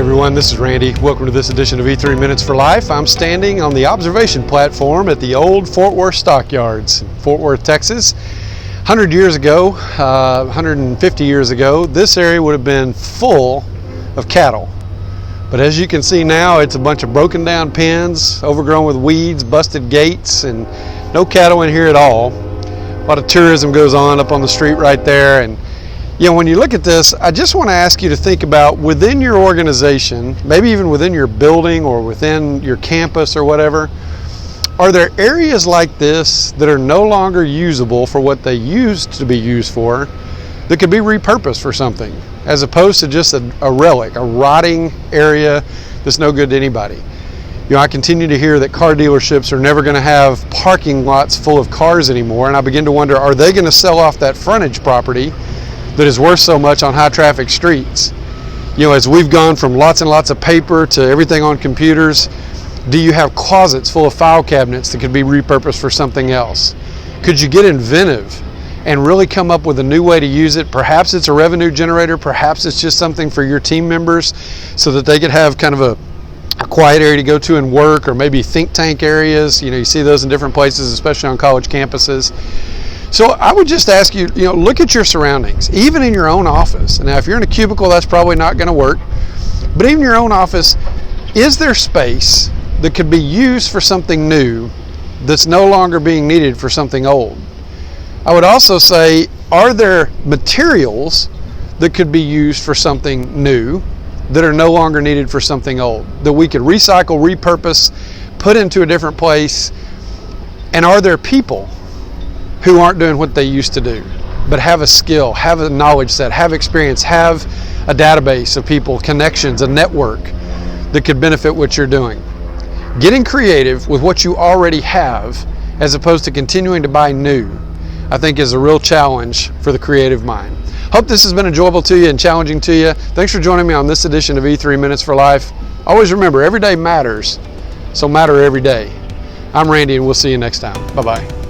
everyone, this is Randy. Welcome to this edition of E3 Minutes for Life. I'm standing on the observation platform at the old Fort Worth Stockyards in Fort Worth, Texas. 100 years ago, 150 years ago, this area would have been full of cattle. But as you can see now, it's a bunch of broken down pens, overgrown with weeds, busted gates, and no cattle in here at all. A lot of tourism goes on up on the street right there. And you know, when you look at this, I just want to ask you to think about within your organization, maybe even within your building or within your campus or whatever, are there areas like this that are no longer usable for what they used to be used for that could be repurposed for something, as opposed to just a relic, a rotting area that's no good to anybody? You know, I continue to hear that car dealerships are never going to have parking lots full of cars anymore, and I begin to wonder, are they going to sell off that frontage property that is worth so much on high traffic streets? You know, as we've gone from lots and lots of paper to everything on computers, do you have closets full of file cabinets that could be repurposed for something else? Could you get inventive and really come up with a new way to use it? Perhaps it's a revenue generator, perhaps it's just something for your team members so that they could have kind of a quiet area to go to and work, or maybe think tank areas. You know, you see those in different places, especially on college campuses. So I would just ask you, look at your surroundings, even in your own office. Now, if you're in a cubicle, that's probably not going to work. But even in your own office, is there space that could be used for something new that's no longer being needed for something old? I would also say, are there materials that could be used for something new that are no longer needed for something old, that we could recycle, repurpose, put into a different place? And are there people who aren't doing what they used to do, but have a skill, have a knowledge set, have experience, have a database of people, connections, a network that could benefit what you're doing? Getting creative with what you already have, as opposed to continuing to buy new, I think is a real challenge for the creative mind. Hope this has been enjoyable to you and challenging to you. Thanks for joining me on this edition of E3 Minutes for Life. Always remember, every day matters, so matter every day. I'm Randy, and we'll see you next time. Bye-bye.